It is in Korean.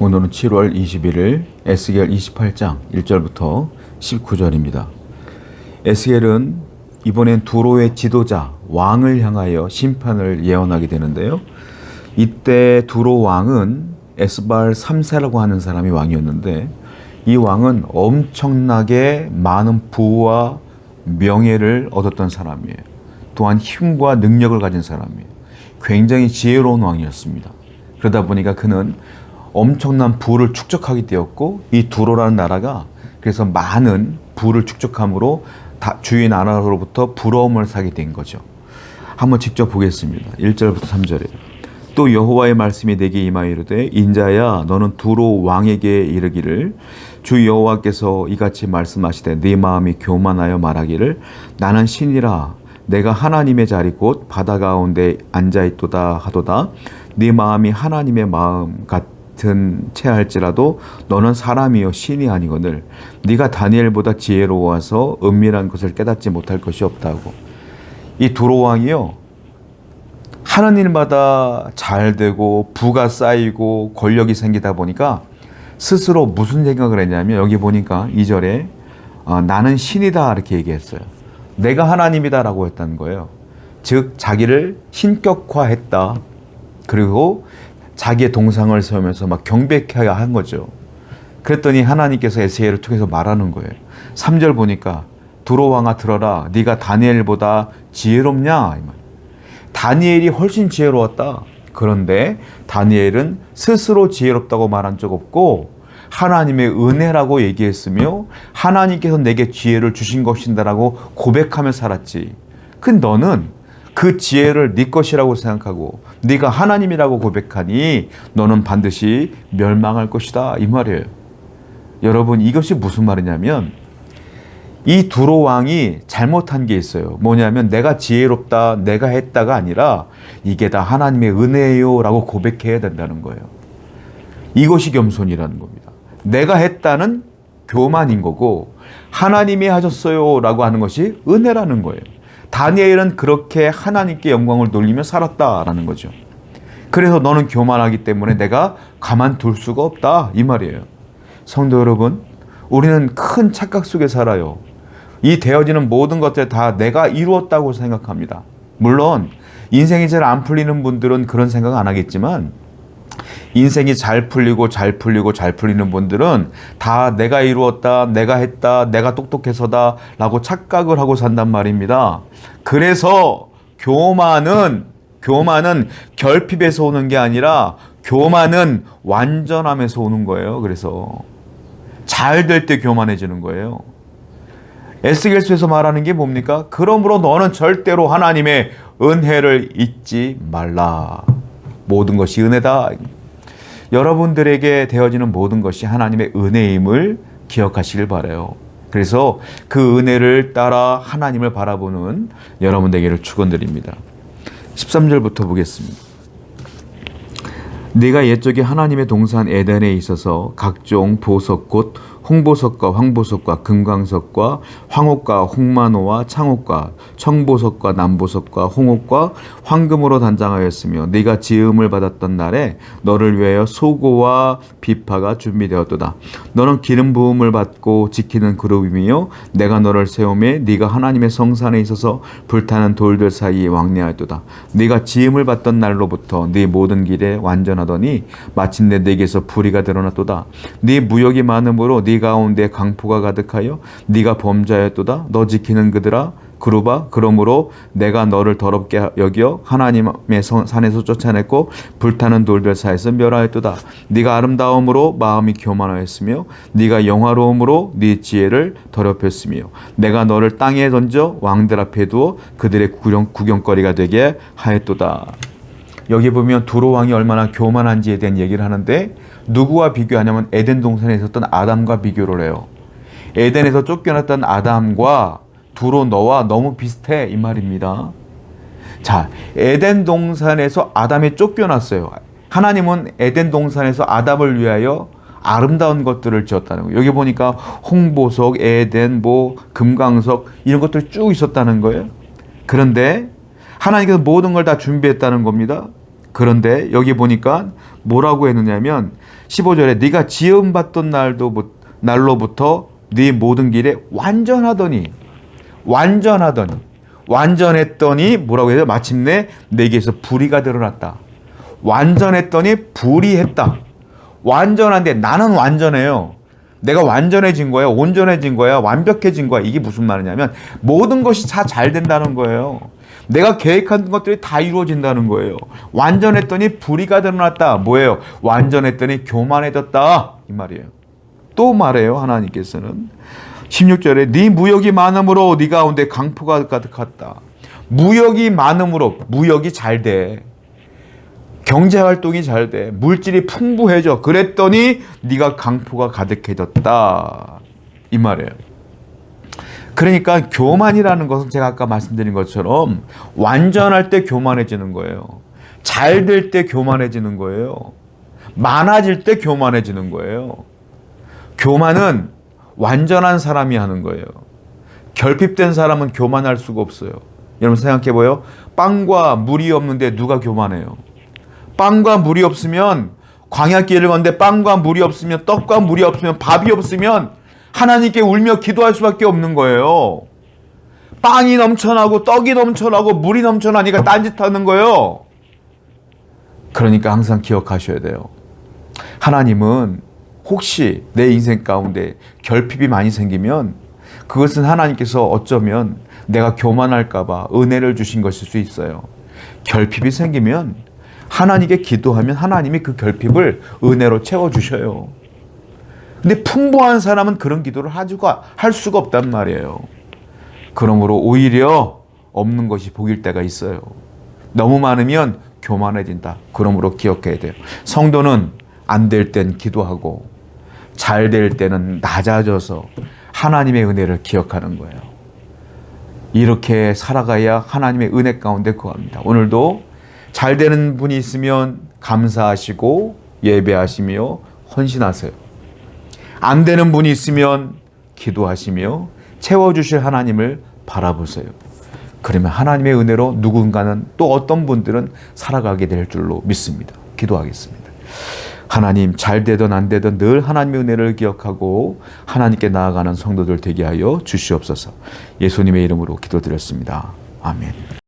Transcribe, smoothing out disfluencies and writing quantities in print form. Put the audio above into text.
오늘은 7월 21일 에스겔 28장 1절부터 19절입니다. 에스겔은 이번엔 두로의 지도자 왕을 향하여 심판을 예언하게 되는데요. 이때 두로 왕은 에스발 3세라고 하는 사람이 왕이었는데, 이 왕은 엄청나게 많은 부와 명예를 얻었던 사람이에요. 또한 힘과 능력을 가진 사람이에요. 굉장히 지혜로운 왕이었습니다. 그러다 보니까 그는 엄청난 부를 축적하게 되었고, 이 두로라는 나라가 그래서 많은 부를 축적함으로 주위 나라로부터 부러움을 사게 된 거죠. 한번 직접 보겠습니다. 1절부터 3절에 또 여호와의 말씀이 내게 임하여 이르되, 인자야 너는 두로 왕에게 이르기를, 주 여호와께서 이같이 말씀하시되 네 마음이 교만하여 말하기를 나는 신이라 내가 하나님의 자리 곧 바다 가운데 앉아있도다 하도다. 네 마음이 하나님의 마음 같은 체할지라도 너는 사람이요 신이 아니거늘 네가 다니엘보다 지혜로워서 은밀한 것을 깨닫지 못할 것이 없다고. 이 두로 왕이요, 하는 일마다 잘 되고 부가 쌓이고 권력이 생기다 보니까 스스로 무슨 생각을 했냐면, 여기 보니까 2절에 나는 신이다 이렇게 얘기했어요. 내가 하나님이다 라고 했다는 거예요. 즉 자기를 신격화했다. 그리고 자기의 동상을 세우면서 막 경배케 한 거죠. 그랬더니 하나님께서 에스겔을 통해서 말하는 거예요. 3절 보니까 두로 왕아 들어라, 네가 다니엘보다 지혜롭냐. 다니엘이 훨씬 지혜로웠다. 그런데 다니엘은 스스로 지혜롭다고 말한 적 없고 하나님의 은혜라고 얘기했으며 하나님께서 내게 지혜를 주신 것인다라고 고백하며 살았지. 근데 너는 그 지혜를 네 것이라고 생각하고 네가 하나님이라고 고백하니 너는 반드시 멸망할 것이다 이 말이에요. 여러분, 이것이 무슨 말이냐면, 이 두로 왕이 잘못한 게 있어요. 뭐냐면 내가 지혜롭다, 내가 했다가 아니라 이게 다 하나님의 은혜예요 라고 고백해야 된다는 거예요. 이것이 겸손이라는 겁니다. 내가 했다는 교만인 거고 하나님이 하셨어요 라고 하는 것이 은혜라는 거예요. 다니엘은 그렇게 하나님께 영광을 돌리며 살았다라는 거죠. 그래서 너는 교만하기 때문에 내가 가만둘 수가 없다 이 말이에요. 성도 여러분, 우리는 큰 착각 속에 살아요. 이 되어지는 모든 것들 다 내가 이루었다고 생각합니다. 물론 인생이 잘 안 풀리는 분들은 그런 생각 안 하겠지만, 인생이 잘 풀리고 풀리는 분들은 다 내가 이루었다, 내가 했다, 내가 똑똑해서다 라고 착각을 하고 산단 말입니다. 그래서 교만은 결핍에서 오는 게 아니라 교만은 완전함에서 오는 거예요. 그래서 잘 될 때 교만해지는 거예요. 에스겔서에서 말하는 게 뭡니까? 그러므로 너는 절대로 하나님의 은혜를 잊지 말라. 모든 것이 은혜다. 여러분들에게 되어지는 모든 것이 하나님의 은혜임을 기억하시길 바라요. 그래서 그 은혜를 따라 하나님을 바라보는 여러분 되기를 축원드립니다. 13절부터 보겠습니다. 네가 옛적에 하나님의 동산 에덴에 있어서 각종 보석 곧 홍보석과 황보석과 금광석과 황옥과 홍만호와 창옥과 청보석과 남보석과 홍옥과 황금으로 단장하였으며 네가 지음을 받았던 날에 너를 위하여 소고와 비파가 준비되었도다. 너는 기름 부음을 받고 지키는 그룹이며 내가 너를 세우매 네가 하나님의 성산에 있어서 불타는 돌들 사이에 왕래하였도다. 네가 지음을 받던 날로부터 네 모든 길에 완전하더니 마침내 네게서 불의가 드러났도다. 네 무역이 많으므로 네 가운데 강포가 가득하여 네가 범죄하였도다. 너 지키는 그들아 그루바, 그러므로 내가 너를 더럽게 여겨 하나님의 산에서 쫓아냈고 불타는 돌들 사이에서 멸하였도다. 네가 아름다움으로 마음이 교만하였으며 네가 영화로움으로 네 지혜를 더럽혔으며 내가 너를 땅에 던져 왕들 앞에 두어 그들의 구경거리가 되게 하였도다. 여기 보면 두로 왕이 얼마나 교만한지에 대한 얘기를 하는데, 누구와 비교하냐면 에덴 동산에 있었던 아담과 비교를 해요. 에덴에서 쫓겨났던 아담과 두로 너와 너무 비슷해 이 말입니다. 자, 에덴 동산에서 아담이 쫓겨났어요. 하나님은 에덴 동산에서 아담을 위하여 아름다운 것들을 지었다는 거예요. 여기 보니까 홍보석, 에덴, 금강석 이런 것들이 쭉 있었다는 거예요. 그런데 하나님께서 모든 걸 다 준비했다는 겁니다. 그런데 여기 보니까 뭐라고 했느냐면 15절에 네가 지음받던 날로부터 네 모든 길에 완전했더니 뭐라고 해요? 마침내 내게서 불의가 드러났다. 완전했더니 불의했다. 완전한데 나는 완전해요. 내가 완전해진 거야, 온전해진 거야, 완벽해진 거야. 이게 무슨 말이냐면 모든 것이 다 잘 된다는 거예요. 내가 계획한 것들이 다 이루어진다는 거예요. 완전했더니 불의가 드러났다. 뭐예요? 완전했더니 교만해졌다. 이 말이에요. 또 말해요. 하나님께서는 16절에 네 무역이 많음으로 네 가운데 강포가 가득했다. 무역이 많음으로 무역이 잘 돼. 경제활동이 잘 돼. 물질이 풍부해져. 그랬더니 네가 강포가 가득해졌다. 이 말이에요. 그러니까 교만이라는 것은 제가 아까 말씀드린 것처럼 완전할 때 교만해지는 거예요. 잘 될 때 교만해지는 거예요. 많아질 때 교만해지는 거예요. 교만은 완전한 사람이 하는 거예요. 결핍된 사람은 교만할 수가 없어요. 여러분 생각해봐요. 빵과 물이 없는데 누가 교만해요? 빵과 물이 없으면 광야길을 걷는데 빵과 물이 없으면 떡과 물이 없으면 밥이 없으면 하나님께 울며 기도할 수밖에 없는 거예요. 빵이 넘쳐나고 떡이 넘쳐나고 물이 넘쳐나니까 딴짓하는 거예요. 그러니까 항상 기억하셔야 돼요. 하나님은 혹시 내 인생 가운데 결핍이 많이 생기면 그것은 하나님께서 어쩌면 내가 교만할까 봐 은혜를 주신 것일 수 있어요. 결핍이 생기면 하나님께 기도하면 하나님이 그 결핍을 은혜로 채워주셔요. 근데 풍부한 사람은 그런 기도를 할 수가 없단 말이에요. 그러므로 오히려 없는 것이 복일 때가 있어요. 너무 많으면 교만해진다. 그러므로 기억해야 돼요. 성도는 안 될 땐 기도하고 잘 될 때는 낮아져서 하나님의 은혜를 기억하는 거예요. 이렇게 살아가야 하나님의 은혜 가운데 거합니다. 오늘도 잘 되는 분이 있으면 감사하시고 예배하시며 헌신하세요. 안 되는 분이 있으면 기도하시며 채워주실 하나님을 바라보세요. 그러면 하나님의 은혜로 누군가는 또 어떤 분들은 살아가게 될 줄로 믿습니다. 기도하겠습니다. 하나님, 잘 되든 안 되든 늘 하나님의 은혜를 기억하고 하나님께 나아가는 성도들 되게 하여 주시옵소서. 예수님의 이름으로 기도드렸습니다. 아멘.